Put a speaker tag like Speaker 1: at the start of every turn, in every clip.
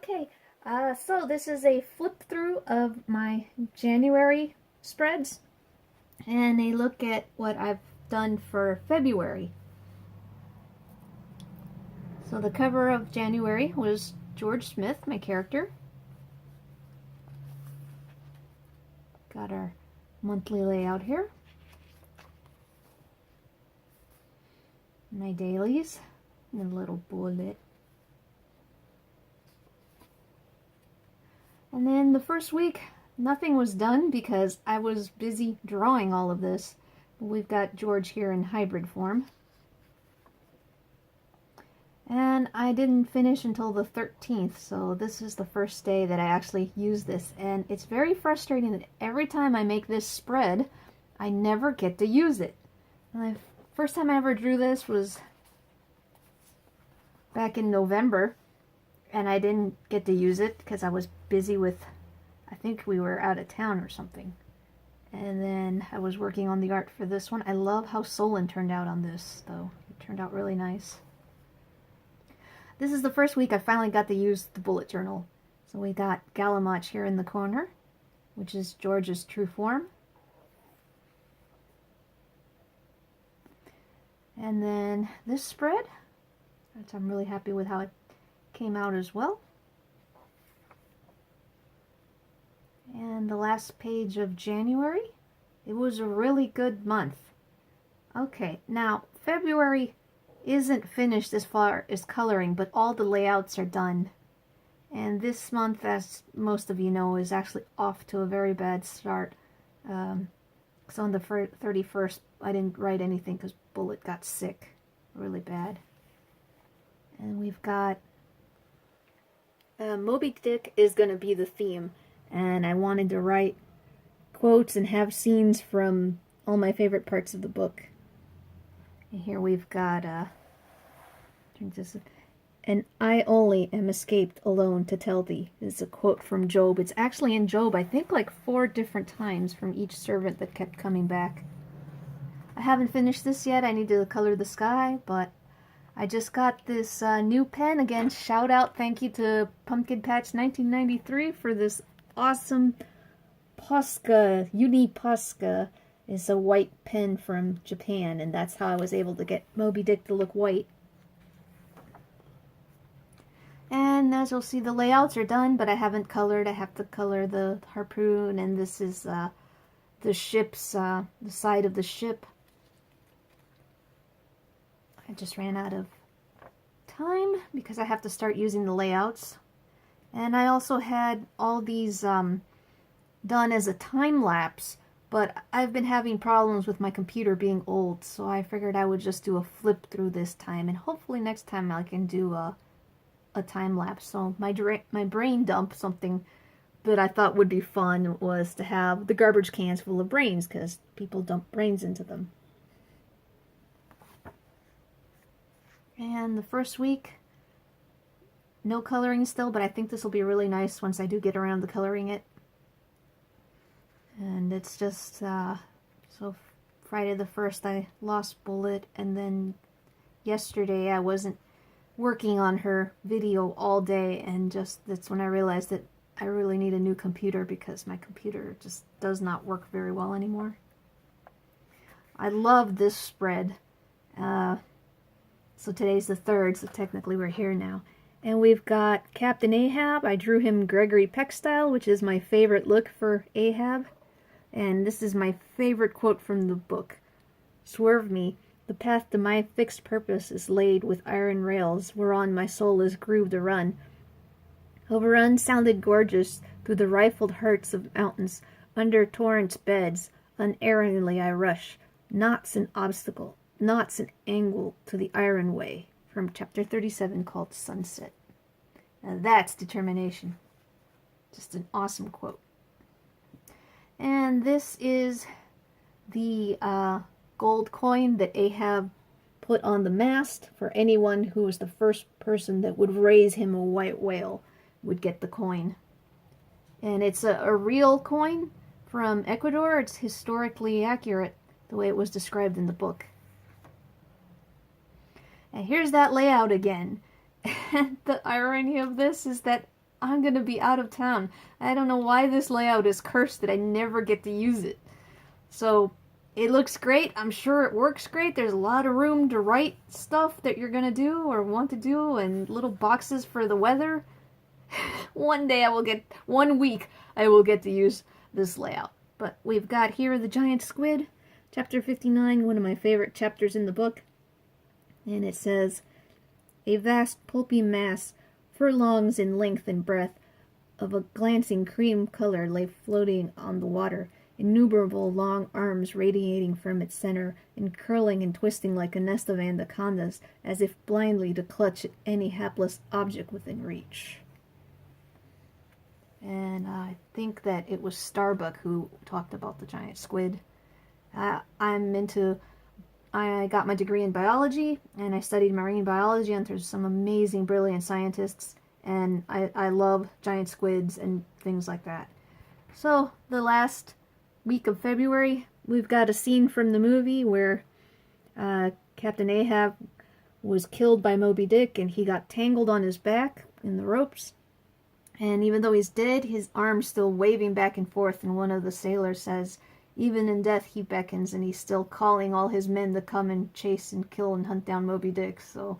Speaker 1: Okay, so this is a flip through of my January spreads and a look at what I've done for February. So the cover of January was George Smith, my character. Got our monthly layout here. My dailies and a little bullet. And then the first week, nothing was done because I was busy drawing all of this. We've got George here in hybrid form. And I didn't finish until the 13th, so this is the first day that I actually use this. And it's very frustrating that every time I make this spread, I never get to use it. And the first time I ever drew this was back in November, and I didn't get to use it because I was busy with, I think we were out of town or something. And then I was working on the art for this one. I love how Solon turned out on this, though. It turned out really nice. This is the first week I finally got to use the bullet journal. So we got Galamach here in the corner, which is George's true form. And then this spread, which I'm really happy with how it came out as well. And the last page of January, it was a really good month. Okay, now February isn't finished as far as coloring, but all the layouts are done. And this month, as most of you know, is actually off to a very bad start. So on the 31st, I didn't write anything because Bullet got sick really bad. And we've got Moby Dick is going to be the theme. And I wanted to write quotes and have scenes from all my favorite parts of the book. And here we've got, and I only am escaped alone to tell thee. It's a quote from Job. It's actually in Job, I think like 4 different times from each servant that kept coming back. I haven't finished this yet. I need to color the sky, but I just got this new pen. Again, shout out, thank you to Pumpkin Patch 1993 for this awesome Posca, Uni Posca. Is a white pen from Japan, and that's how I was able to get Moby Dick to look white. And as you'll see, the layouts are done, but I haven't colored. I have to color the harpoon, and this is the ship's, the side of the ship. I just ran out of time because I have to start using the layouts. And I also had all these done as a time lapse, but I've been having problems with my computer being old, so I figured I would just do a flip through this time, and hopefully next time I can do a time lapse. So my brain dump, something that I thought would be fun, was to have the garbage cans full of brains, because people dump brains into them. And the first week, no coloring still, but I think this will be really nice once I do get around to coloring it. And it's just, so Friday the 1st I lost Bullet, and then yesterday I wasn't working on her video all day, and just that's when I realized that I really need a new computer because my computer just does not work very well anymore. I love this spread. So today's the 3rd, so technically we're here now. And we've got Captain Ahab. I drew him Gregory Peck style, which is my favorite look for Ahab. And this is my favorite quote from the book. Swerve me, the path to my fixed purpose is laid with iron rails, whereon my soul is grooved a run. Over unsounded gorges, through the rifled hearts of mountains, under torrents' beds, unerringly I rush. Knots an obstacle, knots an angle to the iron way. From chapter 37 called Sunset. Now that's determination. Just an awesome quote. And this is the gold coin that Ahab put on the mast for anyone who was the first person that would raise him a white whale would get the coin. And it's a real coin from Ecuador. It's historically accurate the way it was described in the book. And here's that layout again. And the irony of this is that I'm gonna be out of town. I don't know why this layout is cursed that I never get to use it. So, it looks great. I'm sure it works great. There's a lot of room to write stuff that you're gonna do or want to do, and little boxes for the weather. One week, I will get to use this layout. But we've got here the giant squid, chapter 59, one of my favorite chapters in the book. And it says, a vast pulpy mass, furlongs in length and breadth, of a glancing cream color lay floating on the water, innumerable long arms radiating from its center, and curling and twisting like a nest of anacondas, as if blindly to clutch at any hapless object within reach. And I think that it was Starbuck who talked about the giant squid. I got my degree in biology, and I studied marine biology under some amazing, brilliant scientists, and I love giant squids and things like that. So, the last week of February, we've got a scene from the movie where Captain Ahab was killed by Moby Dick, and he got tangled on his back in the ropes. And even though he's dead, his arm's still waving back and forth, and one of the sailors says, even in death he beckons, and he's still calling all his men to come and chase and kill and hunt down Moby Dick. So,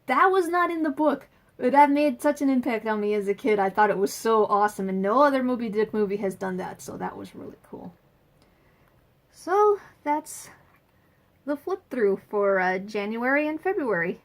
Speaker 1: that was not in the book, but that made such an impact on me as a kid. I thought it was so awesome, and no other Moby Dick movie has done that, so that was really cool. So, that's the flip through for January and February.